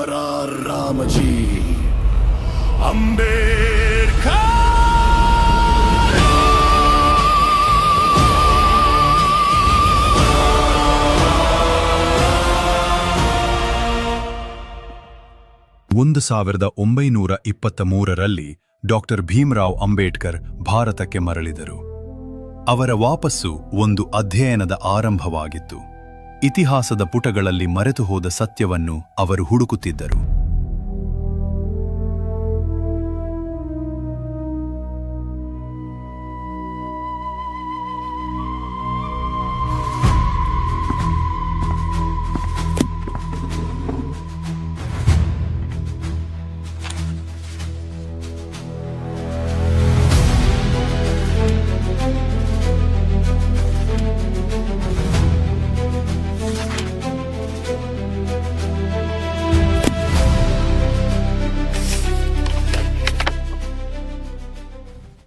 हमारा रामजी अंबेडकर। ಒಂದು 1923ರಲ್ಲಿ ಡಾಕ್ಟರ್ ಭೀಮರಾವ್ ಅಂಬೇಡ್ಕರ್ ಭಾರತಕ್ಕೆ ಮರಳಿದರು. ಅವರ ವಾಪಸ್ಸು ಒಂದು ಅಧ್ಯಯನದ ಆರಂಭವಾಗಿತ್ತು. ಇತಿಹಾಸದ ಪುಟಗಳಲ್ಲಿ ಮರೆತು ಹೋದ ಸತ್ಯವನ್ನು ಅವರು ಹುಡುಕುತ್ತಿದ್ದರು.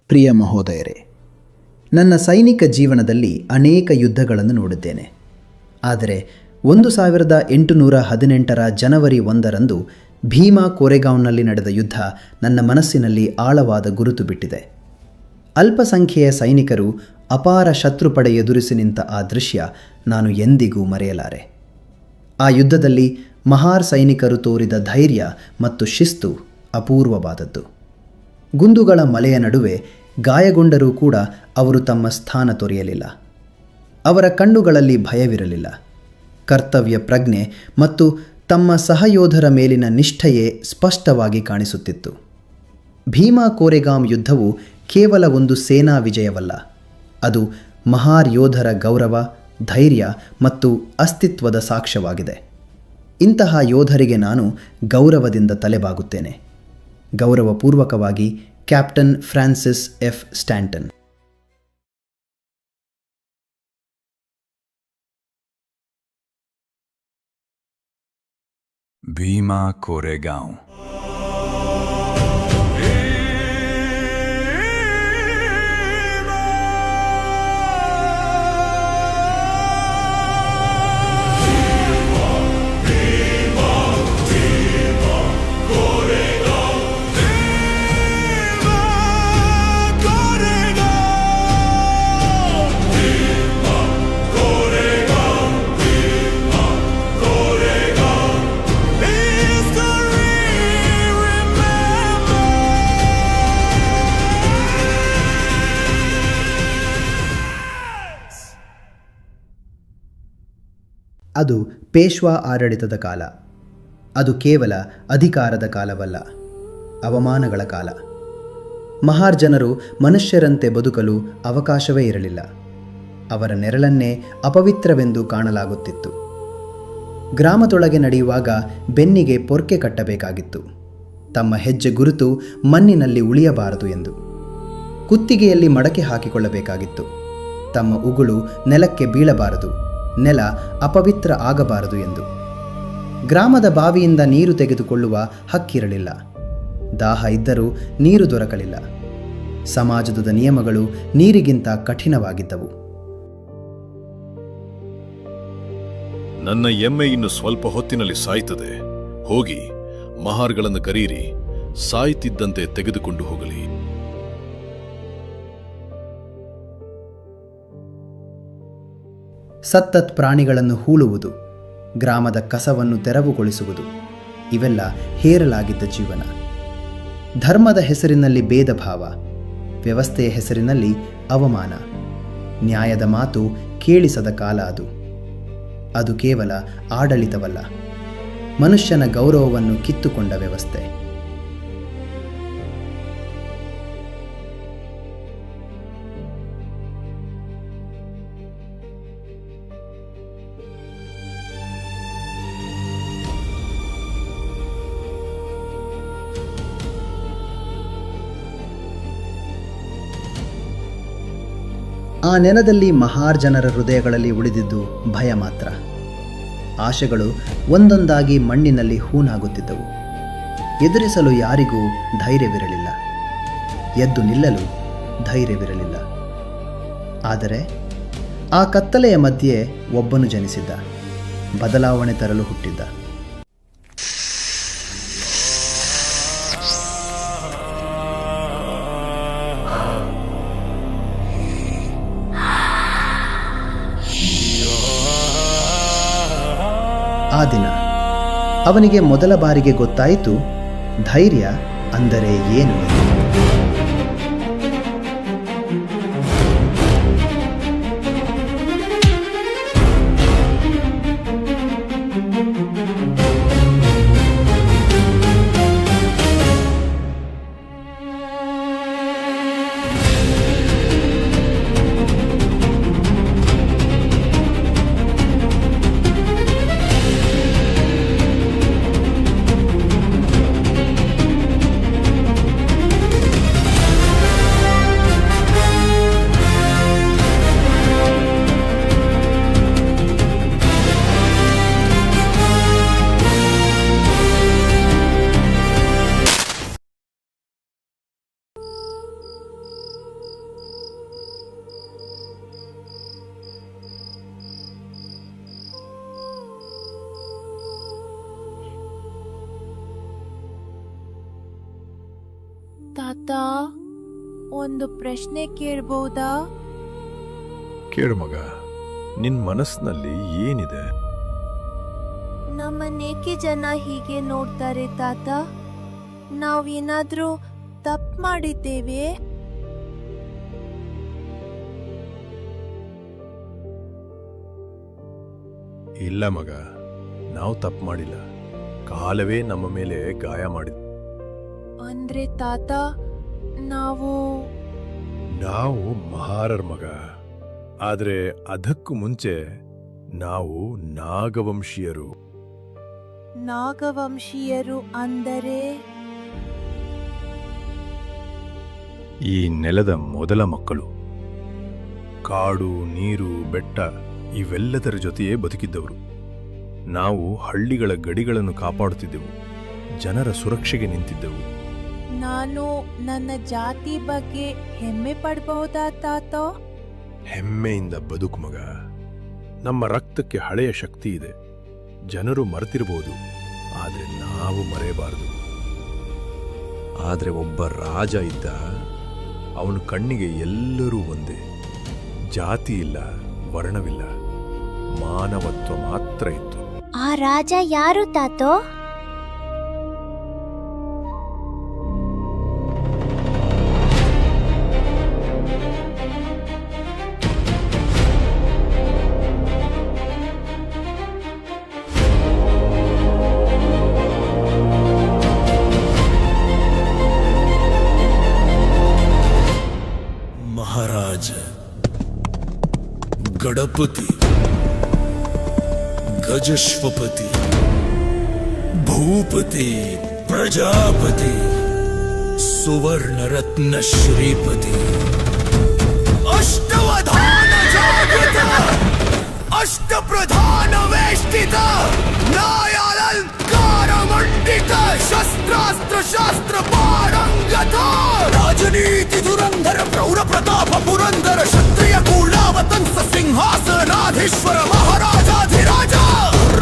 ಪ್ರಿಯ ಮಹೋದಯರೇ, ನನ್ನ ಸೈನಿಕ ಜೀವನದಲ್ಲಿ ಅನೇಕ ಯುದ್ಧಗಳನ್ನು ನೋಡಿದ್ದೇನೆ. ಆದರೆ 1818ರ ಜನವರಿ 1ರಂದು ಭೀಮಾ ಕೋರೆಗಾಂವ್ನಲ್ಲಿ ನಡೆದ ಯುದ್ಧ ನನ್ನ ಮನಸ್ಸಿನಲ್ಲಿ ಆಳವಾದ ಗುರುತು ಬಿಟ್ಟಿದೆ. ಅಲ್ಪಸಂಖ್ಯೆಯ ಸೈನಿಕರು ಅಪಾರ ಶತ್ರುಪಡೆ ಎದುರಿಸಿ ನಿಂತ ಆ ದೃಶ್ಯ ನಾನು ಎಂದಿಗೂ ಮರೆಯಲಾರೆ. ಆ ಯುದ್ಧದಲ್ಲಿ ಮಹಾರ್ ಸೈನಿಕರು ತೋರಿದ ಧೈರ್ಯ ಮತ್ತು ಶಿಸ್ತು ಅಪೂರ್ವವಾದದ್ದು. ಗುಂದುಗಳ ಮಲೆಯ ನಡುವೆ ಗಾಯಗೊಂಡರೂ ಕೂಡ ಅವರು ತಮ್ಮ ಸ್ಥಾನ ತೊರೆಯಲಿಲ್ಲ. ಅವರ ಕಣ್ಣುಗಳಲ್ಲಿ ಭಯವಿರಲಿಲ್ಲ. ಕರ್ತವ್ಯ ಪ್ರಜ್ಞೆ ಮತ್ತು ತಮ್ಮ ಸಹಯೋಧರ ಮೇಲಿನ ನಿಷ್ಠೆಯೇ ಸ್ಪಷ್ಟವಾಗಿ ಕಾಣಿಸುತ್ತಿತ್ತು. ಭೀಮಾ ಕೋರೆಗಾಂವ್ ಯುದ್ಧವು ಕೇವಲ ಒಂದು ಸೇನಾ ವಿಜಯವಲ್ಲ, ಅದು ಮಹಾರ್ ಯೋಧರ ಗೌರವ, ಧೈರ್ಯ ಮತ್ತು ಅಸ್ತಿತ್ವದ ಸಾಕ್ಷ್ಯವಾಗಿದೆ. ಇಂತಹ ಯೋಧರಿಗೆ ನಾನು ಗೌರವದಿಂದ ತಲೆಬಾಗುತ್ತೇನೆ. ಗೌರವಪೂರ್ವಕವಾಗಿ captain Francis F Staunton. Bhima Koregaon. ಅದು ಪೇಶ್ವಾ ಆಡಳಿತದ ಕಾಲ. ಅದು ಕೇವಲ ಅಧಿಕಾರದ ಕಾಲವಲ್ಲ, ಅವಮಾನಗಳ ಕಾಲ. ಮಹಾರ್ ಜನರು ಮನುಷ್ಯರಂತೆ ಬದುಕಲು ಅವಕಾಶವೇ ಇರಲಿಲ್ಲ. ಅವರ ನೆರಳನ್ನೇ ಅಪವಿತ್ರವೆಂದು ಕಾಣಲಾಗುತ್ತಿತ್ತು. ಗ್ರಾಮದೊಳಗೆ ನಡೆಯುವಾಗ ಬೆನ್ನಿಗೆ ಪೊರ್ಕೆ ಕಟ್ಟಬೇಕಾಗಿತ್ತು, ತಮ್ಮ ಹೆಜ್ಜೆ ಗುರುತು ಮಣ್ಣಿನಲ್ಲಿ ಉಳಿಯಬಾರದು ಎಂದು. ಕುತ್ತಿಗೆಯಲ್ಲಿ ಮಡಕೆ ಹಾಕಿಕೊಳ್ಳಬೇಕಾಗಿತ್ತು, ತಮ್ಮ ಉಗುಳು ನೆಲಕ್ಕೆ ಬೀಳಬಾರದು, ನೆಲ ಅಪವಿತ್ರ ಆಗಬಾರದು ಎಂದು. ಗ್ರಾಮದ ಬಾವಿಯಿಂದ ನೀರು ತೆಗೆದುಕೊಳ್ಳುವ ಹಕ್ಕಿರಲಿಲ್ಲ. ದಾಹ ಇದ್ದರೂ ನೀರು ದೊರಕಲಿಲ್ಲ. ಸಮಾಜದ ನಿಯಮಗಳು ನೀರಿಗಿಂತ ಕಠಿಣವಾಗಿದ್ದವು. ನನ್ನ ಎಮ್ಮೆ ಇನ್ನು ಸ್ವಲ್ಪ ಹೊತ್ತಿನಲ್ಲಿ ಸಾಯ್ತದೆ. ಹೋಗಿ ಮಹಾರ್ಗಳನ್ನು ಕರೀರಿ, ಸಾಯ್ತಿದ್ದಂತೆ ತೆಗೆದುಕೊಂಡು ಹೋಗಲಿ. ಸತ್ತತ್ ಪ್ರಾಣಿಗಳನ್ನು ಹೂಳುವುದು, ಗ್ರಾಮದ ಕಸವನ್ನು ತೆರವುಗೊಳಿಸುವುದು, ಇವೆಲ್ಲ ಹೇರಲಾಗಿದ್ದ ಜೀವನ. ಧರ್ಮದ ಹೆಸರಿನಲ್ಲಿ ಭೇದ ಭಾವ, ವ್ಯವಸ್ಥೆಯ ಹೆಸರಿನಲ್ಲಿ ಅವಮಾನ, ನ್ಯಾಯದ ಮಾತು ಕೇಳಿಸದ ಕಾಲ ಅದು. ಅದು ಕೇವಲ ಆಡಳಿತವಲ್ಲ, ಮನುಷ್ಯನ ಗೌರವವನ್ನು ಕಿತ್ತುಕೊಂಡ ವ್ಯವಸ್ಥೆ. ಆ ನೆಲದಲ್ಲಿ ಮಹಾರ್ ಜನರ ಹೃದಯಗಳಲ್ಲಿ ಉಳಿದಿದ್ದು ಭಯ ಮಾತ್ರ. ಆಶೆಗಳು ಒಂದೊಂದಾಗಿ ಮಣ್ಣಿನಲ್ಲಿ ಹೂನಾಗುತ್ತಿದ್ದವು. ಎದುರಿಸಲು ಯಾರಿಗೂ ಧೈರ್ಯವಿರಲಿಲ್ಲ. ಎದ್ದು ನಿಲ್ಲಲು ಧೈರ್ಯವಿರಲಿಲ್ಲ. ಆದರೆ ಆ ಕತ್ತಲೆಯ ಮಧ್ಯೆ ಒಬ್ಬನು ಜನಿಸಿದ್ದ, ಬದಲಾವಣೆ ತರಲು ಹುಟ್ಟಿದ್ದ. ಆ ದಿನ ಅವನಿಗೆ ಮೊದಲ ಬಾರಿಗೆ ಗೊತ್ತಾಯಿತು ಧೈರ್ಯ ಅಂದರೆ ಏನು ಎಂದು. ತಾತ, ಒಂದು ಪ್ರಶ್ನೆ ಕೇಳ್ಬಹುದಾ? ಕೇಳು ಮಗ, ನಿನ್ ಮನಸ್ಸಿನಲ್ಲಿ ಏನಿದೆ? ನಮ್ಮನ್ನೇಕೆ ಜನ ಹೀಗೆ ನೋಡ್ತಾರೆ ತಾತ? ನಾವೇನಾದ್ರೂ ತಪ್ಪು ಮಾಡಿದ್ದೇವೆ? ಇಲ್ಲ ಮಗ, ನಾವು ತಪ್ಪು ಮಾಡಿಲ್ಲ. ಕಾಲವೇ ನಮ್ಮ ಮೇಲೆ ಗಾಯ ಮಾಡಿದ. ಅಂದ್ರೆ ತಾತ, ನಾವು ಮಹಾರರ್ ಮಗ. ಆದ್ರೆ ಅದಕ್ಕೂ ಮುಂಚೆ ನಾವು ನಾಗವಂಶೀಯರು. ನಾಗವಂಶೀಯರು ಅಂದರೆ? ಈ ನೆಲದ ಮೊದಲ ಮಕ್ಕಳು. ಕಾಡು, ನೀರು, ಬೆಟ್ಟ ಇವೆಲ್ಲದರ ಜೊತೆಯೇ ಬದುಕಿದ್ದವರು. ನಾವು ಹಳ್ಳಿಗಳ ಗಡಿಗಳನ್ನು ಕಾಪಾಡುತ್ತಿದ್ದೆವು, ಜನರ ಸುರಕ್ಷೆಗೆ ನಿಂತಿದ್ದೆವು. ನಾನು ನನ್ನ ಜಾತಿ ಬಗ್ಗೆ ಹೆಮ್ಮೆ ಪಡಬಹುದಾ ತಾತ? ಹೆಮ್ಮೆಯಿಂದ ಬದುಕು ಮಗ. ನಮ್ಮ ರಕ್ತಕ್ಕೆ ಹಳೆಯ ಶಕ್ತಿ ಇದೆ. ಜನರು ಮರೆತಿರಬಹುದು, ಆದ್ರೆ ನಾವು ಮರೆಯಬಾರದು. ಆದ್ರೆ ಒಬ್ಬ ರಾಜ ಇದ್ದ. ಅವನ ಕಣ್ಣಿಗೆ ಎಲ್ಲರೂ ಒಂದೇ. ಜಾತಿ ಇಲ್ಲ, ವರ್ಣವಿಲ್ಲ, ಮಾನವತ್ವ ಮಾತ್ರ ಇತ್ತು. ಆ ರಾಜ ಯಾರು ತಾತೋ? महाराज गणपति, गजश्वपति, भूपति, प्रजापति, सुवर्ण रत्न श्रीपति, अष्टवधान जागृत, अष्ट प्रधान वेष्टित, न्यायालंकार मंडित, शस्त्रास्त्र शास्त्र पारंगत, राजनीति धुरंधर प्रौढ़ प्रताप पुरंदर, क्षत्रिय कूलावतंस सिंहासनाधीश्वर महाराजाधिराजा,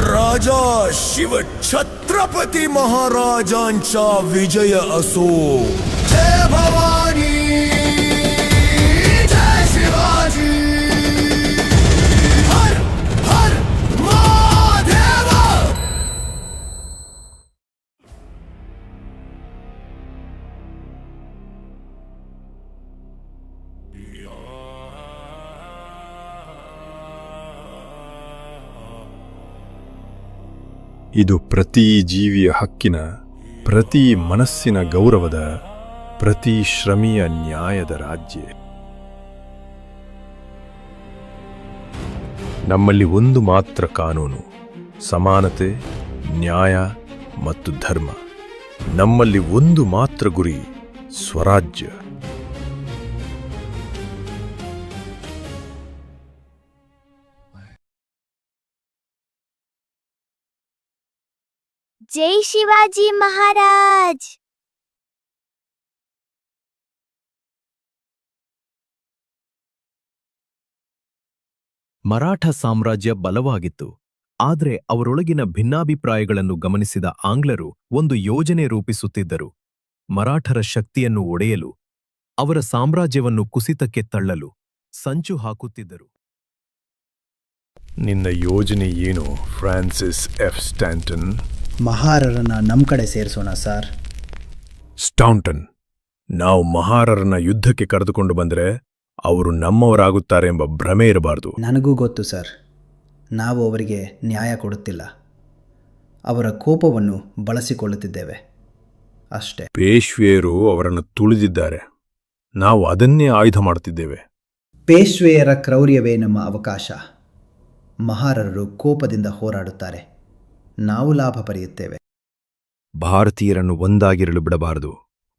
राजा शिव छत्रपती महाराजांचा विजय असो. जय भवानी, जय शिवाजी, हर हर महादेव. ಇದು ಪ್ರತಿ ಜೀವಿಯ ಹಕ್ಕಿನ, ಪ್ರತಿ ಮನಸ್ಸಿನ ಗೌರವದ, ಪ್ರತಿ ಶ್ರಮಿಯ ನ್ಯಾಯದ ರಾಜ್ಯ. ನಮ್ಮಲ್ಲಿ ಒಂದು ಮಾತ್ರ ಕಾನೂನು: ಸಮಾನತೆ, ನ್ಯಾಯ ಮತ್ತು ಧರ್ಮ. ನಮ್ಮಲ್ಲಿ ಒಂದು ಮಾತ್ರ ಗುರಿ: ಸ್ವರಾಜ್ಯ. जय शिवाजी महाराज. ಮರಾಠ ಸಾಮ್ರಾಜ್ಯ ಬಲವಾಗಿತ್ತು. ಆದ್ರೆ ಅವರೊಳಗಿನ ಭಿನ್ನಾಭಿಪ್ರಾಯಗಳನ್ನು ಗಮನಿಸಿದ ಆಂಗ್ಲರು ಒಂದು ಯೋಜನೆ ರೂಪಿಸುತ್ತಿದ್ದರು. ಮರಾಠರ ಶಕ್ತಿಯನ್ನು ಒಡೆಯಲು, ಅವರ ಸಾಮ್ರಾಜ್ಯವನ್ನು ಕುಸಿತಕ್ಕೆ ತಳ್ಳಲು ಸಂಚು ಹಾಕುತ್ತಿದ್ದರು. ನಿನ್ನ ಯೋಜನೆ ಏನು, ಫ್ರಾನ್ಸಿಸ್ ಎಫ್ ಸ್ಟ್ಯಾಂಟನ್? ಮಹಾರರನ್ನ ನಮ್ಮ ಕಡೆ ಸೇರಿಸೋಣ ಸರ್. ಸ್ಟೌಂಟನ್, ನಾವು ಮಹಾರರನ್ನ ಯುದ್ಧಕ್ಕೆ ಕರೆದುಕೊಂಡು ಬಂದರೆ ಅವರು ನಮ್ಮವರಾಗುತ್ತಾರೆ ಎಂಬ ಭ್ರಮೆ ಇರಬಾರದು. ನನಗೂ ಗೊತ್ತು ಸರ್, ನಾವು ಅವರಿಗೆ ನ್ಯಾಯ ಕೊಡುತ್ತಿಲ್ಲ, ಅವರ ಕೋಪವನ್ನು ಬಳಸಿಕೊಳ್ಳುತ್ತಿದ್ದೇವೆ ಅಷ್ಟೇ. ಪೇಶ್ವೆಯರು ಅವರನ್ನು ತುಳಿದಿದ್ದಾರೆ, ನಾವು ಅದನ್ನೇ ಆಯುಧ ಮಾಡುತ್ತಿದ್ದೇವೆ. ಪೇಶ್ವೆಯರ ಕ್ರೌರ್ಯವೇ ನಮ್ಮ ಅವಕಾಶ. ಮಹಾರರು ಕೋಪದಿಂದ ಹೋರಾಡುತ್ತಾರೆ, ನಾವು ಲಾಭ ಪಡೆಯುತ್ತೇವೆ. ಭಾರತೀಯರನ್ನು ಒಂದಾಗಿರಲು ಬಿಡಬಾರದು.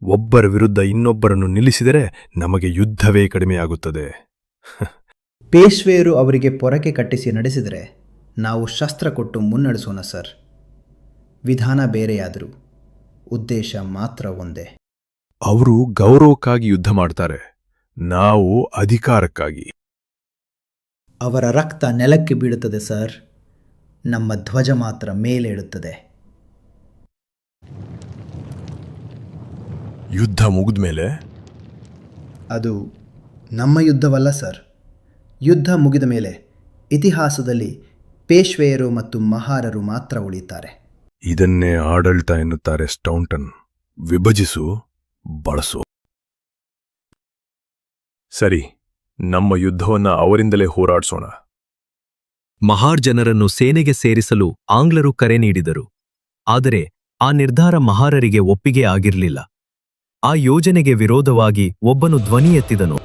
ಒಬ್ಬರ ವಿರುದ್ಧ ಇನ್ನೊಬ್ಬರನ್ನು ನಿಲ್ಲಿಸಿದರೆ ನಮಗೆ ಯುದ್ಧವೇ ಕಡಿಮೆಯಾಗುತ್ತದೆ. ಪೇಶ್ವೆಯರು ಅವರಿಗೆ ಪೊರಕೆ ಕಟ್ಟಿಸಿ ನಡೆಸಿದರೆ ನಾವು ಶಸ್ತ್ರ ಕೊಟ್ಟು ಮುನ್ನಡೆಸೋಣ ಸರ್. ವಿಧಾನ ಬೇರೆಯಾದರೂ ಉದ್ದೇಶ ಮಾತ್ರ ಒಂದೇ. ಅವರು ಗೌರವಕ್ಕಾಗಿ ಯುದ್ಧ ಮಾಡ್ತಾರೆ, ನಾವು ಅಧಿಕಾರಕ್ಕಾಗಿ. ಅವರ ರಕ್ತ ನೆಲಕ್ಕೆ ಬೀಳುತ್ತದೆ ಸರ್, ನಮ್ಮ ಧ್ವಜ ಮಾತ್ರ ಮೇಲೇಳುತ್ತದೆ. ಯುದ್ಧ ಮುಗಿದ್ಮೇಲೆ? ಅದು ನಮ್ಮ ಯುದ್ಧವಲ್ಲ ಸರ್. ಯುದ್ಧ ಮುಗಿದ ಮೇಲೆ ಇತಿಹಾಸದಲ್ಲಿ ಪೇಶ್ವೆಯರು ಮತ್ತು ಮಹಾರರು ಮಾತ್ರ ಉಳಿಯುತ್ತಾರೆ. ಇದನ್ನೇ ಆಡಳಿತ ಎನ್ನುತ್ತಾರೆ ಸ್ಟೌಂಟನ್. ವಿಭಜಿಸು, ಬಳಸು. ಸರಿ, ನಮ್ಮ ಯುದ್ಧವನ್ನ ಅವರಿಂದಲೇ ಹೋರಾಡಿಸೋಣ. ಮಹಾರ್ ಜನರನ್ನು ಸೇನೆಗೆ ಸೇರಿಸಲು ಆಂಗ್ಲರು ಕರೆ ನೀಡಿದರು. ಆದರೆ ಆ ನಿರ್ಧಾರ ಮಹಾರರಿಗೆ ಒಪ್ಪಿಗೆ ಆಗಿರಲಿಲ್ಲ. ಆ ಯೋಜನೆಗೆ ವಿರೋಧವಾಗಿ ಒಬ್ಬನು ಧ್ವನಿ ಎತ್ತಿದನು.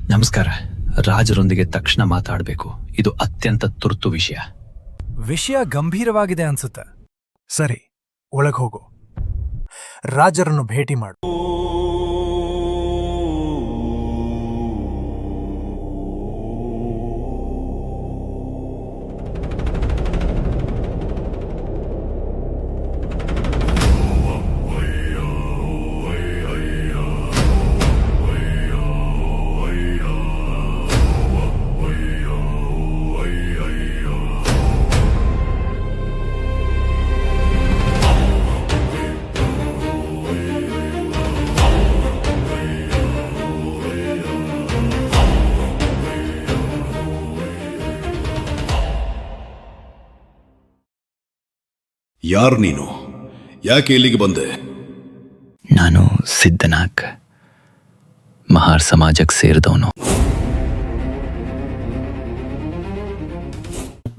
ನಮಸ್ಕಾರ. ರಾಜರೊಂದಿಗೆ ತಕ್ಷಣ ಮಾತಾಡಬೇಕು. ಇದು ಅತ್ಯಂತ ತುರ್ತು ವಿಷಯ. ವಿಷಯ ಗಂಭೀರವಾಗಿದೆ ಅನ್ಸುತ್ತೆ. ಸರಿ, ಒಳಗೆ ಹೋಗು. ರಾಜರನ್ನು ಭೇಟಿ ಮಾಡು. ಯಾರು ನೀನು? ಯಾಕೆ ಇಲ್ಲಿಗೆ ಬಂದೆ? ನಾನು ಸಿದ್ಧನಾಗ್, ಮಹಾರ್ ಸಮಾಜಕ್ಕೆ ಸೇರಿದವನು.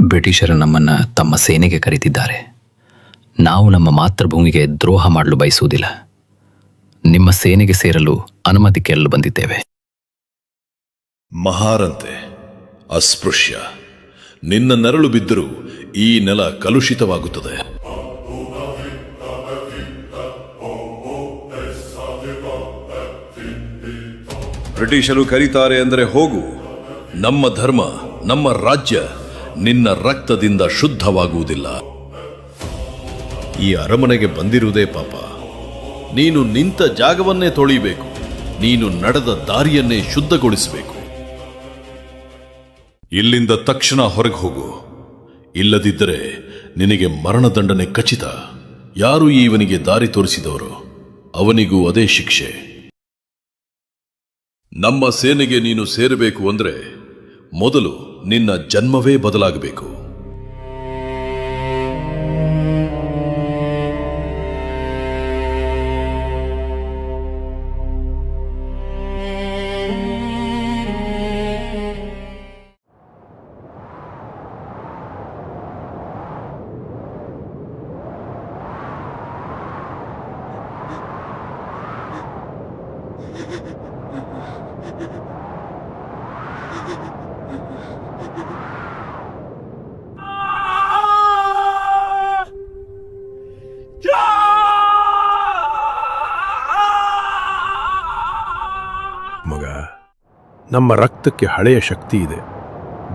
ಬ್ರಿಟಿಷರು ನಮ್ಮನ್ನ ತಮ್ಮ ಸೇನೆಗೆ ಕರೆದಿದ್ದಾರೆ. ನಾವು ನಮ್ಮ ಮಾತೃಭೂಮಿಗೆ ದ್ರೋಹ ಮಾಡಲು ಬಯಸುವುದಿಲ್ಲ. ನಿಮ್ಮ ಸೇನೆಗೆ ಸೇರಲು ಅನುಮತಿ ಕೇಳಲು ಬಂದಿದ್ದೇವೆ. ಮಹಾರಂತೆ ಅಸ್ಪೃಶ್ಯ. ನಿನ್ನ ನೆರಳು ಬಿದ್ದರೂ ಈ ನೆಲ ಕಲುಷಿತವಾಗುತ್ತದೆ. ಬ್ರಿಟಿಷರು ಕರೀತಾರೆ ಅಂದರೆ ಹೋಗು. ನಮ್ಮ ಧರ್ಮ, ನಮ್ಮ ರಾಜ್ಯ, ನಿನ್ನ ರಕ್ತದಿಂದ ಶುದ್ಧವಾಗುವುದಿಲ್ಲ. ಈ ಅರಮನೆಗೆ ಬಂದಿರುವುದೇ ಪಾಪ. ನೀನು ನಿಂತ ಜಾಗವನ್ನೇ ತೊಳಿಬೇಕು. ನೀನು ನಡೆದ ದಾರಿಯನ್ನೇ ಶುದ್ಧಗೊಳಿಸಬೇಕು. ಇಲ್ಲಿಂದ ತಕ್ಷಣ ಹೊರಗೆ ಹೋಗು. ಇಲ್ಲದಿದ್ದರೆ ನಿನಗೆ ಮರಣದಂಡನೆ ಖಚಿತ. ಯಾರು ಇವನಿಗೆ ದಾರಿ ತೋರಿಸಿದವರು ಅವನಿಗೂ ಅದೇ ಶಿಕ್ಷೆ. ನಮ್ಮ ಸೇನೆಗೆ ನೀನು ಸೇರಬೇಕು ಅಂದ್ರೆ ಮೊದಲು ನಿನ್ನ ಜನ್ಮವೇ ಬದಲಾಗಬೇಕು. ಮಗ, ನಮ್ಮ ರಕ್ತಕ್ಕೆ ಹಳೆಯ ಶಕ್ತಿ ಇದೆ.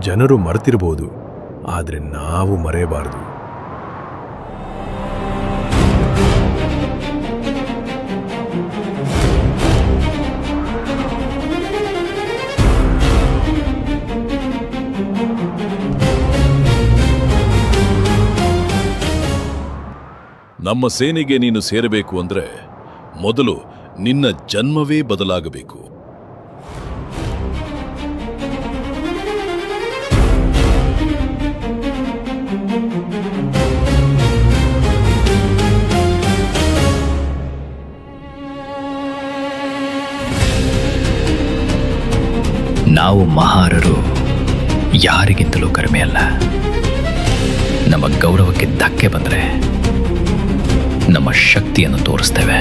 ಜನರು ಮರೆತಿರಬಹುದು, ಆದರೆ ನಾವು ಮರೆಯಬಾರದು. ನಮ್ಮ ಸೇನೆಗೆ ನೀನು ಸೇರಬೇಕು ಅಂದ್ರೆ ಮೊದಲು ನಿನ್ನ ಜನ್ಮವೇ ಬದಲಾಗಬೇಕು. ನಾವು ಮಹಾರರು ಯಾರಿಗಿಂತಲೂ ಕಡಿಮೆ ಅಲ್ಲ. ನಮ್ಮ ಗೌರವಕ್ಕೆ ಧಕ್ಕೆ ಬಂದರೆ ನಮ್ಮ ಶಕ್ತಿಯನ್ನು ತೋರಿಸ್ತೇವೆ.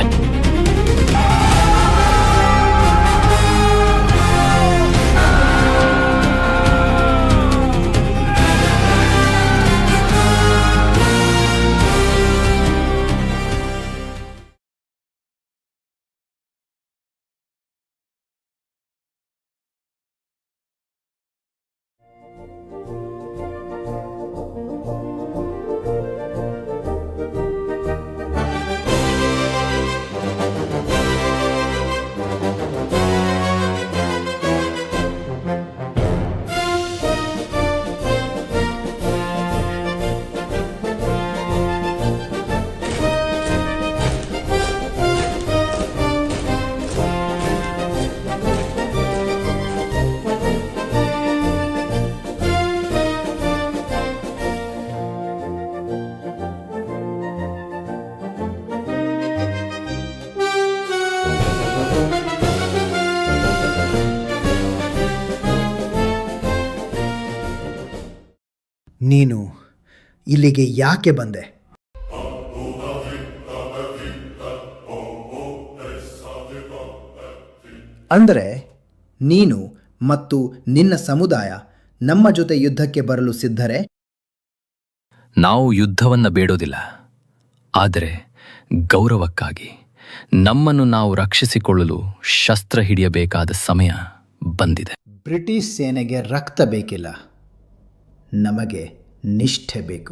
ನೀನು ಇಲ್ಲಿಗೆ ಯಾಕೆ ಬಂದೆ? ಅಂದರೆ ನೀನು ಮತ್ತು ನಿನ್ನ ಸಮುದಾಯ ನಮ್ಮ ಜೊತೆ ಯುದ್ಧಕ್ಕೆ ಬರಲು ಸಿದ್ಧರೇ? ನಾವು ಯುದ್ಧವನ್ನ ಬೇಡೋದಿಲ್ಲ, ಆದರೆ ಗೌರವಕ್ಕಾಗಿ ನಮ್ಮನ್ನು ನಾವು ರಕ್ಷಿಸಿಕೊಳ್ಳಲು ಶಸ್ತ್ರ ಹಿಡಿಯಬೇಕಾದ ಸಮಯ ಬಂದಿದೆ. ಬ್ರಿಟಿಷ್ ಸೇನೆಗೆ ರಕ್ತ ಬೇಕಿಲ್ಲ, ನಮಗೆ ನಿಷ್ಠೆ ಬೇಕು.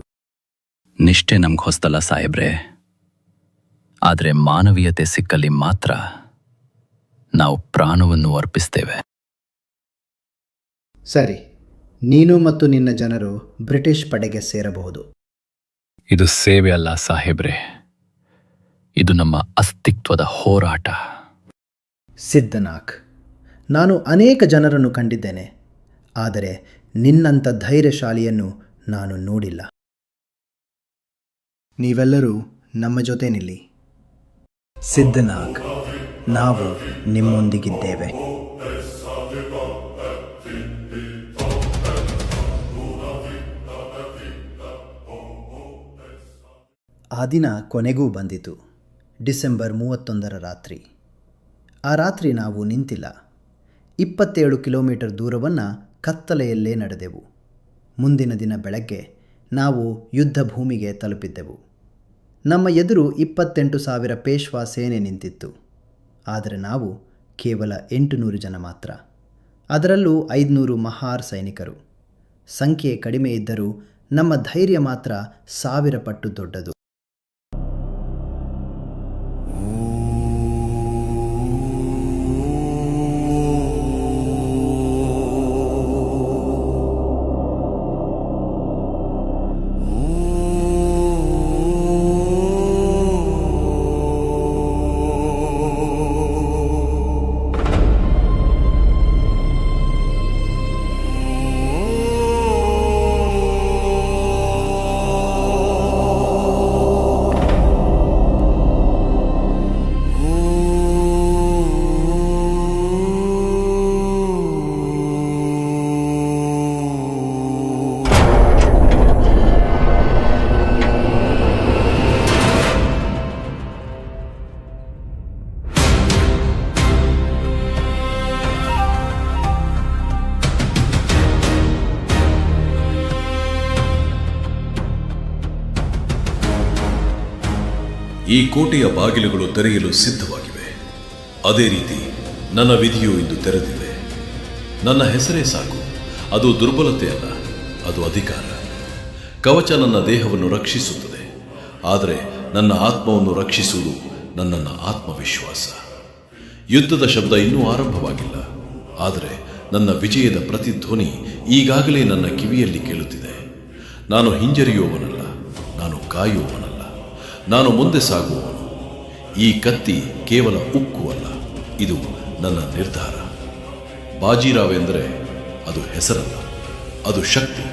ನಿಷ್ಠೆ ನಮ್ಗೆ ಹೊಸ್ತಲ್ಲ ಸಾಹೇಬ್ರೆ, ಆದರೆ ಮಾನವೀಯತೆ ಸಿಕ್ಕಲ್ಲಿ ಮಾತ್ರ ನಾವು ಪ್ರಾಣವನ್ನು ಅರ್ಪಿಸ್ತೇವೆ. ಸರಿ, ನೀನು ಮತ್ತು ನಿನ್ನ ಜನರು ಬ್ರಿಟಿಷ್ ಪಡೆಗೆ ಸೇರಬಹುದು. ಇದು ಸೇವೆ ಅಲ್ಲ ಸಾಹೇಬ್ರೆ, ಇದು ನಮ್ಮ ಅಸ್ತಿತ್ವದ ಹೋರಾಟ. ಸಿದ್ಧನಾಕ್, ನಾನು ಅನೇಕ ಜನರನ್ನು ಕಂಡಿದ್ದೇನೆ, ಆದರೆ ನಿನ್ನಂಥ ಧೈರ್ಯಶಾಲಿಯನ್ನು ನಾನು ನೋಡಿಲ್ಲ. ನೀವೆಲ್ಲರೂ ನಮ್ಮ ಜೊತೆ ನಿಲ್ಲಿ. ಸಿದ್ಧನಾಗ್, ನಾವು ನಿಮ್ಮೊಂದಿಗಿದ್ದೇವೆ. ಆ ದಿನ ಕೊನೆಗೂ ಬಂದಿತು. ಡಿಸೆಂಬರ್ 31ರ ರಾತ್ರಿ. ಆ ರಾತ್ರಿ ನಾವು ನಿಂತಿಲ್ಲ. 27 ಕಿಲೋಮೀಟರ್ ದೂರವನ್ನು ಕತ್ತಲೆಯಲ್ಲೇ ನಡೆದೆವು. ಮುಂದಿನ ದಿನ ಬೆಳಗ್ಗೆ ನಾವು ಯುದ್ಧ ಭೂಮಿಗೆ ತಲುಪಿದ್ದೆವು. ನಮ್ಮ ಎದುರು 28,000 ಪೇಶ್ವಾ ಸೇನೆ ನಿಂತಿತ್ತು. ಆದರೆ ನಾವು ಕೇವಲ 800 ಜನ ಮಾತ್ರ, ಅದರಲ್ಲೂ 500 ಮಹಾರ್ ಸೈನಿಕರು. ಸಂಖ್ಯೆ ಕಡಿಮೆ ಇದ್ದರೂ ನಮ್ಮ ಧೈರ್ಯ ಮಾತ್ರ 1000 ಪಟ್ಟು ದೊಡ್ಡದು. ಈ ಕೋಟೆಯ ಬಾಗಿಲುಗಳು ತೆರೆಯಲು ಸಿದ್ಧವಾಗಿವೆ. ಅದೇ ರೀತಿ ನನ್ನ ವಿಧಿಯು ಇಂದು ತೆರೆದಿದೆ. ನನ್ನ ಹೆಸರೇ ಸಾಕು. ಅದು ದುರ್ಬಲತೆಯಲ್ಲ, ಅದು ಅಧಿಕಾರ. ಕವಚ ನನ್ನ ದೇಹವನ್ನು ರಕ್ಷಿಸುತ್ತದೆ, ಆದರೆ ನನ್ನ ಆತ್ಮವನ್ನು ರಕ್ಷಿಸುವುದು ನನ್ನ ಆತ್ಮವಿಶ್ವಾಸ. ಯುದ್ಧದ ಶಬ್ದ ಇನ್ನೂ ಆರಂಭವಾಗಿಲ್ಲ, ಆದರೆ ನನ್ನ ವಿಜಯದ ಪ್ರತಿಧ್ವನಿ ಈಗಾಗಲೇ ನನ್ನ ಕಿವಿಯಲ್ಲಿ ಕೇಳುತ್ತಿದೆ. ನಾನು ಹಿಂಜರಿಯುವವನಲ್ಲ, ನಾನು ಕಾಯುವವನಲ್ಲ, ನಾನು ಮುಂದೆ ಸಾಗುವವನು. ಈ ಕತ್ತಿ ಕೇವಲ ಉಕ್ಕು ಅಲ್ಲ, ಇದು ನನ್ನ ನಿರ್ಧಾರ. ಬಾಜಿರಾವ್ ಎಂದರೆ ಅದು ಹೆಸರಲ್ಲ, ಅದು ಶಕ್ತಿ.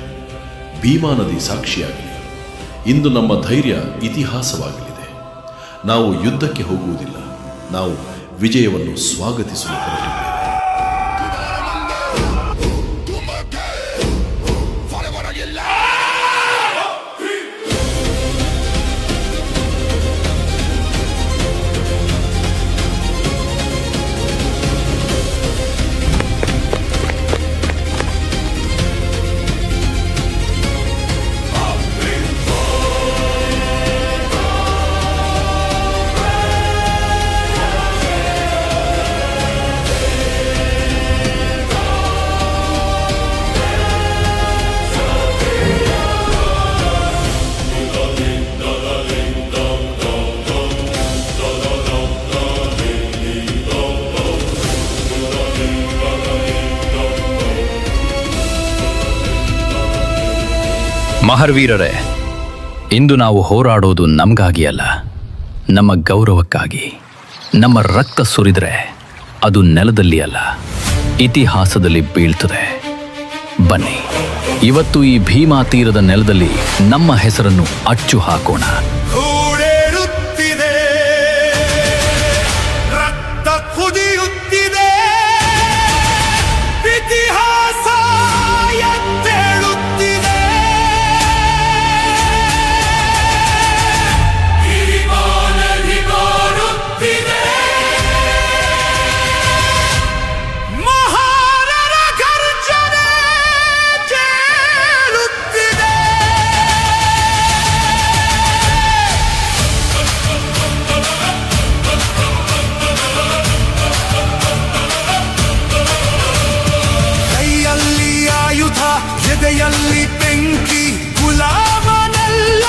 ಭೀಮಾ ನದಿ ಸಾಕ್ಷಿಯಾಗಲಿ. ಇಂದು ನಮ್ಮ ಧೈರ್ಯ ಇತಿಹಾಸವಾಗಲಿದೆ. ನಾವು ಯುದ್ಧಕ್ಕೆ ಹೋಗುವುದಿಲ್ಲ, ನಾವು ವಿಜಯವನ್ನು ಸ್ವಾಗತಿಸಲು ಹೊರಟಿದ್ದೇವೆ. ಮಹರ್ವೀರರೇ, ಇಂದು ನಾವು ಹೋರಾಡೋದು ನಮಗಾಗಿ ಅಲ್ಲ, ನಮ್ಮ ಗೌರವಕ್ಕಾಗಿ. ನಮ್ಮ ರಕ್ತ ಸುರಿದ್ರೆ ಅದು ನೆಲದಲ್ಲಿ ಅಲ್ಲ, ಇತಿಹಾಸದಲ್ಲಿ ಬೀಳ್ತದೆ. ಬನ್ನಿ, ಇವತ್ತು ಈ ಭೀಮಾ ತೀರದ ನೆಲದಲ್ಲಿ ನಮ್ಮ ಹೆಸರನ್ನು ಅಚ್ಚು ಹಾಕೋಣ. ಊಡೇರುತ್ತಿದೆ, ರಕ್ತ ಕುದಿಯುತ್ತಿದೆ, ಇತಿಹಾಸ ಎದ್ದೇಳುತ್ತಿದೆ. ಮಹಾನರ ಗರ್ಜನೆ ಕೇಳುತ್ತಿದೆ. ಕೈಯಲ್ಲಿ ಆಯುಧ, ಎದೆಯಲ್ಲಿ ಬೆಂಕಿ, ಗುಲಾಮನಲ್ಲ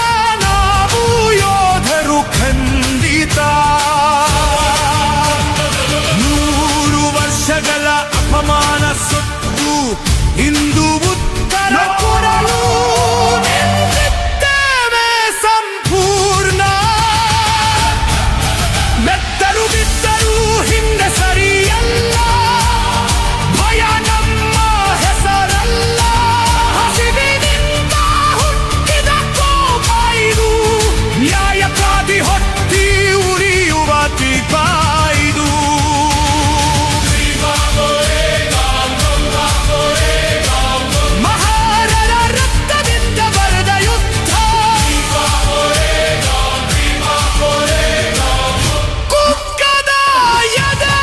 ನಾವು ಯೋಧರು ಖಂಡಿತ. 100 ವರ್ಷಗಳ ಅಪಮಾನ ಸುತ್ತು ಇಂದು ಉತ್ತರ ಕೊಡಲು ನಿಂತಿದ್ದೇವೆ ಸಂಪೂರ್ಣ. ಮೆತ್ತರು ಬಿದ್ದರೂ ಹಿಂದೆ ಸರಿಯಲ್ಲ, ಭಯ ನಮ್ಮ ಹೆಸರಲ್ಲ. ಹಸಿವಿನಿಂದ ಹುಟ್ಟಿದ ಕೋಪ ಇದು, ನ್ಯಾಯಕ್ಕಾಗಿ ಹೊತ್ತಿ ಉರಿಯುವ ದೀಪ ಇದು. ಮಹಾರರ ರಕ್ತದಿಂದ ಬರೆದ ಯುದ್ಧ, ಕುಕ್ಕದ ಎದೆ.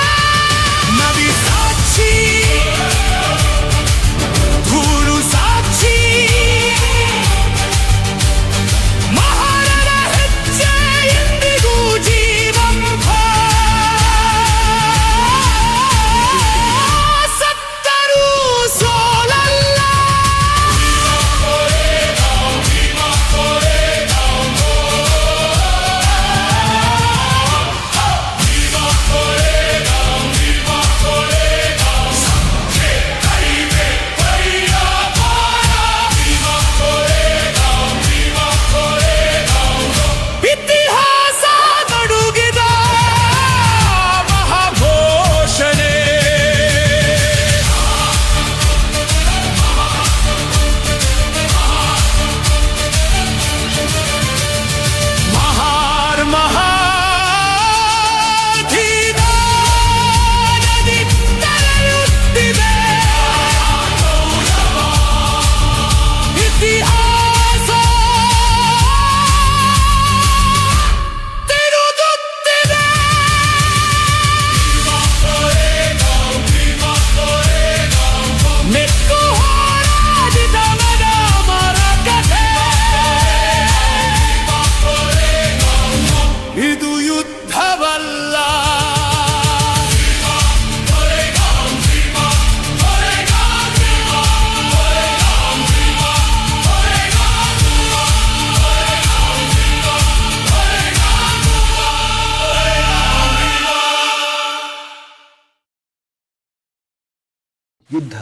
ಯುದ್ಧ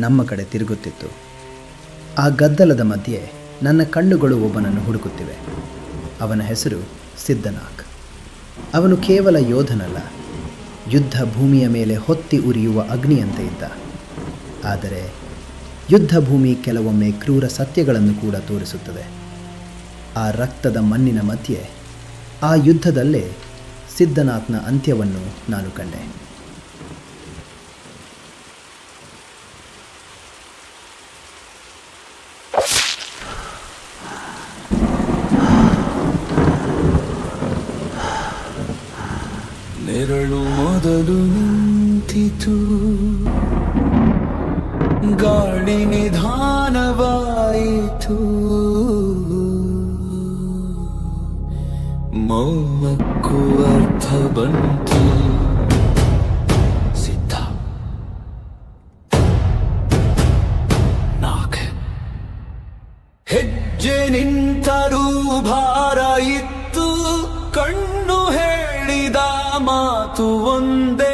ನಮ್ಮ ಕಡೆ ತಿರುಗುತ್ತಿತ್ತು. ಆ ಗದ್ದಲದ ಮಧ್ಯೆ ನನ್ನ ಕಣ್ಣುಗಳು ಒಬ್ಬನನ್ನು ಹುಡುಕುತ್ತಿವೆ. ಅವನ ಹೆಸರು ಸಿದ್ಧನಾಕ್. ಅವನು ಕೇವಲ ಯೋಧನಲ್ಲ, ಯುದ್ಧ ಭೂಮಿಯ ಮೇಲೆ ಹೊತ್ತಿ ಉರಿಯುವ ಅಗ್ನಿಯಂತೆ ಇದ್ದ. ಆದರೆ ಯುದ್ಧ ಭೂಮಿ ಕೆಲವೊಮ್ಮೆ ಕ್ರೂರ ಸತ್ಯಗಳನ್ನು ಕೂಡ ತೋರಿಸುತ್ತದೆ. ಆ ರಕ್ತದ ಮಣ್ಣಿನ ಮಧ್ಯೆ ಆ ಯುದ್ಧದಲ್ಲೇ ಸಿದ್ಧನಾಥ್ನ ಅಂತ್ಯವನ್ನು ನಾನು ಕಂಡೆ. ನೆರಳು ಮೊದಲು ನಿಂತಿತು, ಗಾಳಿ ನಿಧಾನವಾಯಿತು, ಮೌನಕ್ಕೂ ಅರ್ಥ ಬಂತು. ಸಿದ್ಧ ನಾಕ್ ಹೆಜ್ಜೆ ನಿಂತರೂ ಭಾರ ಇತ್ತು, ಕಣ್ಣು ಹೇಳಿದ ಮಾತು ಒಂದೇ.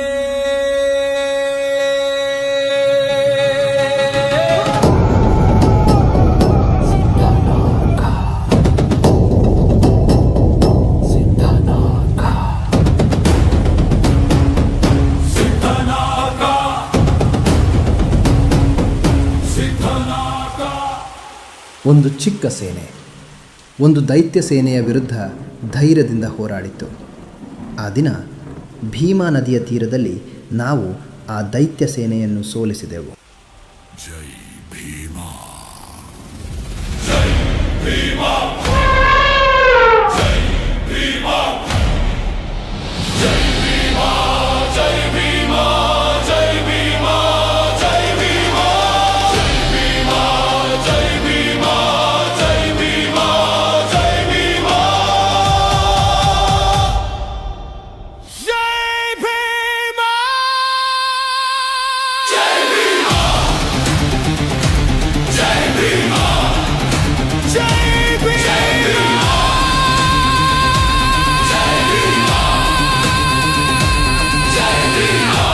ಒಂದು ಚಿಕ್ಕ ಸೇನೆ ಒಂದು ದೈತ್ಯ ಸೇನೆಯ ವಿರುದ್ಧ ಧೈರ್ಯದಿಂದ ಹೋರಾಡಿತು. ಆ ದಿನ ಭೀಮಾ ನದಿಯ ತೀರದಲ್ಲಿ ನಾವು ಆ ದೈತ್ಯ ಸೇನೆಯನ್ನು ಸೋಲಿಸಿದೆವು. ಜೈ ಭೀಮಾ, ಜೈ ಭೀಮಾ, ಜೈ ಭೀಮಾ, ಜೈ ಭೀಮಾ, ಜೈ ಭೀಮಾ, ಜೈ ಭೀಮಾ, ಜೈ ಭೀಮಾ, ಜೈ ಭೀಮಾ, ಜೈ ಭೀಮಾ, ಜೈ ಭೀಮಾ, ಜೈ ಭೀಮಾ, ಜೈ ಭೀಮಾ, ಜೈ ಭೀಮಾ, ಜೈ ಭೀಮಾ, ಜೈ ಭೀಮಾ, ಜೈ ಭೀಮಾ,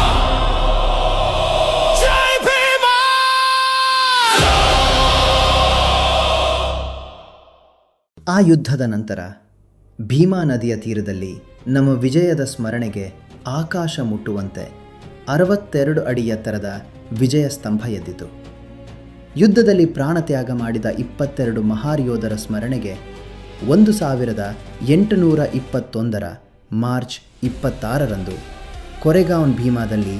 ಜೈ ಭೀಮಾ. ಆ ಯುದ್ಧದ ನಂತರ ಭೀಮಾ ನದಿಯ ತೀರದಲ್ಲಿ ನಮ್ಮ ವಿಜಯದ ಸ್ಮರಣೆಗೆ ಆಕಾಶ ಮುಟ್ಟುವಂತೆ 62 ಅಡಿ ಎತ್ತರದ ವಿಜಯ ಸ್ತಂಭ ಎದ್ದಿತು. ಯುದ್ಧದಲ್ಲಿ ಪ್ರಾಣತ್ಯಾಗ ಮಾಡಿದ 22 ಮಹಾರ್ ಯೋಧರ ಸ್ಮರಣೆಗೆ 1821 ಮಾರ್ಚ್ 26ರಂದು ಕೊರೆಗಾಂವ್ ಭೀಮಾದಲ್ಲಿ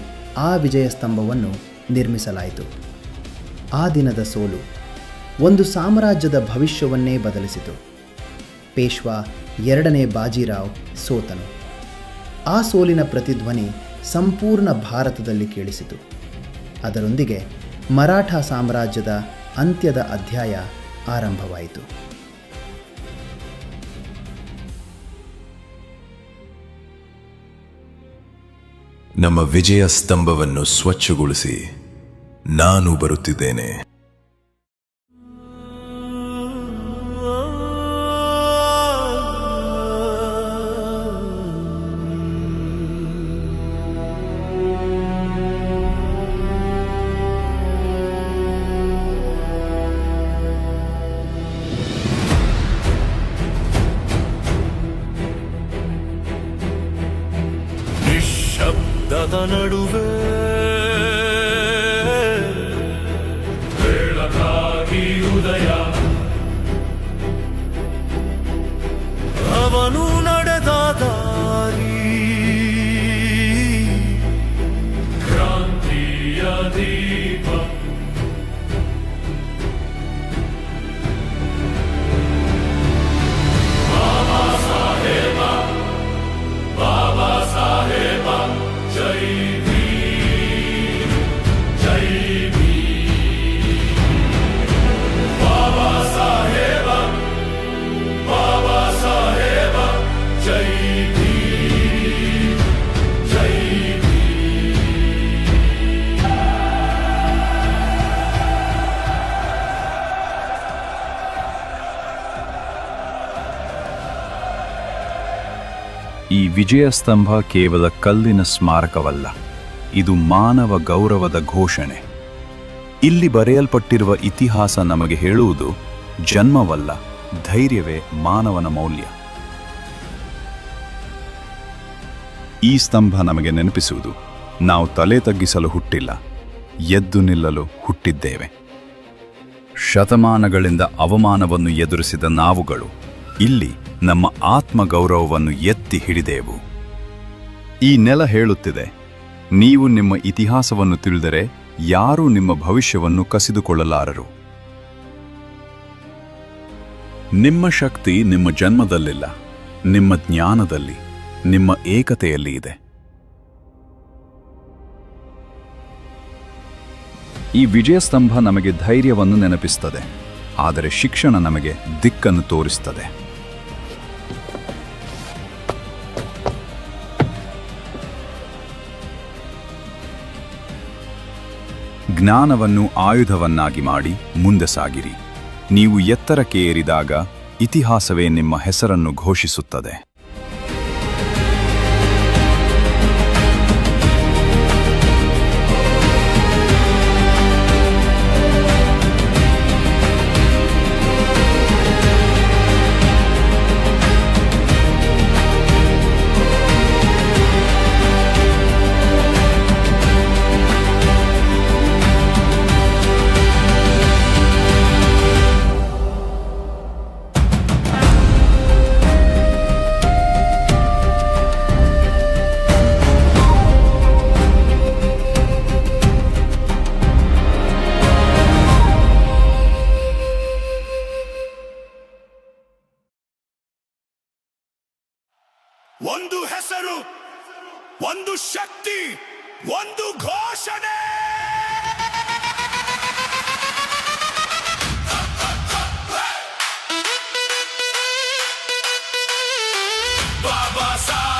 ಆ ವಿಜಯ ಸ್ತಂಭವನ್ನು ನಿರ್ಮಿಸಲಾಯಿತು. ಆ ದಿನದ ಸೋಲು ಒಂದು ಸಾಮ್ರಾಜ್ಯದ ಭವಿಷ್ಯವನ್ನೇ ಬದಲಿಸಿತು. ಪೇಶ್ವಾ 2ನೇ ಬಾಜಿರಾವ್ ಸೋತನು. ಆ ಸೋಲಿನ ಪ್ರತಿಧ್ವನಿ ಸಂಪೂರ್ಣ ಭಾರತದಲ್ಲಿ ಕೇಳಿಸಿತು. ಅದರೊಂದಿಗೆ ಮರಾಠ ಸಾಮ್ರಾಜ್ಯದ ಅಂತ್ಯದ ಅಧ್ಯಾಯ ಆರಂಭವಾಯಿತು. ನಮ್ಮ ವಿಜಯ ಸ್ತಂಭವನ್ನು ಸ್ವಚ್ಛಗೊಳಿಸಿ ನಾನು ಬರುತ್ತಿದ್ದೇನೆ. ನಿಶ್ಶಬ್ದದ ನಡುವೆ ಬೆಳಕಾಗಿ ಉದಯ, ಅವನು ನಡೆದ ದಾರಿ ಕ್ರಾಂತಿಯ ದೀಪ. ಬಾಬಾ ಸಾಹೇಬ, ಬಾಬಾ ಸಾಹೇಬ, ಜೈ ಭೀಮ್, ಜೈ ಭೀಮ್. ಬಾಬಾ ಸಾಹೇಬ, ಬಾಬಾ ಸಾಹೇಬ, ಜೈ ಭೀಮ್, ಜೈ ಭೀಮ್. ಈ ವಿಜಯ ಸ್ತಂಭ ಕೇವಲ ಕಲ್ಲಿನ ಸ್ಮಾರಕವಲ್ಲ, ಇದು ಮಾನವ ಗೌರವದ ಘೋಷಣೆ. ಇಲ್ಲಿ ಬರೆಯಲ್ಪಟ್ಟಿರುವ ಇತಿಹಾಸ ನಮಗೆ ಹೇಳುವುದು ಜನ್ಮವಲ್ಲ, ಧೈರ್ಯವೇ ಮಾನವನ ಮೌಲ್ಯ. ಈ ಸ್ತಂಭ ನಮಗೆ ನೆನಪಿಸುವುದು ನಾವು ತಲೆ ತಗ್ಗಿಸಲು ಹುಟ್ಟಿಲ್ಲ, ಎದ್ದು ನಿಲ್ಲಲು ಹುಟ್ಟಿದ್ದೇವೆ. ಶತಮಾನಗಳಿಂದ ಅವಮಾನವನ್ನು ಎದುರಿಸಿದ ನಾವುಗಳು ಇಲ್ಲಿ ನಮ್ಮ ಆತ್ಮಗೌರವವನ್ನು ಎತ್ತಿ ಹಿಡಿದೆವು. ಈ ನೆಲ ಹೇಳುತ್ತಿದೆ, ನೀವು ನಿಮ್ಮ ಇತಿಹಾಸವನ್ನು ತಿಳಿದರೆ ಯಾರೂ ನಿಮ್ಮ ಭವಿಷ್ಯವನ್ನು ಕಸಿದುಕೊಳ್ಳಲಾರರು. ನಿಮ್ಮ ಶಕ್ತಿ ನಿಮ್ಮ ಜನ್ಮದಲ್ಲಿಲ್ಲ, ನಿಮ್ಮ ಜ್ಞಾನದಲ್ಲಿ, ನಿಮ್ಮ ಏಕತೆಯಲ್ಲಿ ಇದೆ. ಈ ವಿಜಯಸ್ತಂಭ ನಮಗೆ ಧೈರ್ಯವನ್ನು ನೆನಪಿಸುತ್ತದೆ, ಆದರೆ ಶಿಕ್ಷಣ ನಮಗೆ ದಿಕ್ಕನ್ನು ತೋರಿಸುತ್ತದೆ. ಜ್ಞಾನವನ್ನು ಆಯುಧವನ್ನಾಗಿ ಮಾಡಿ ಮುಂದೆ ಸಾಗಿರಿ. ನೀವು ಎತ್ತರಕ್ಕೆ ಏರಿದಾಗ ಇತಿಹಾಸವೇ ನಿಮ್ಮ ಹೆಸರನ್ನು ಘೋಷಿಸುತ್ತದೆ. ಒಂದು ಹೆಸರು, ಒಂದು ಶಕ್ತಿ, ಒಂದು ಘೋಷಣೆ. ಬಾಬಾ ಸಾಹೇಬ್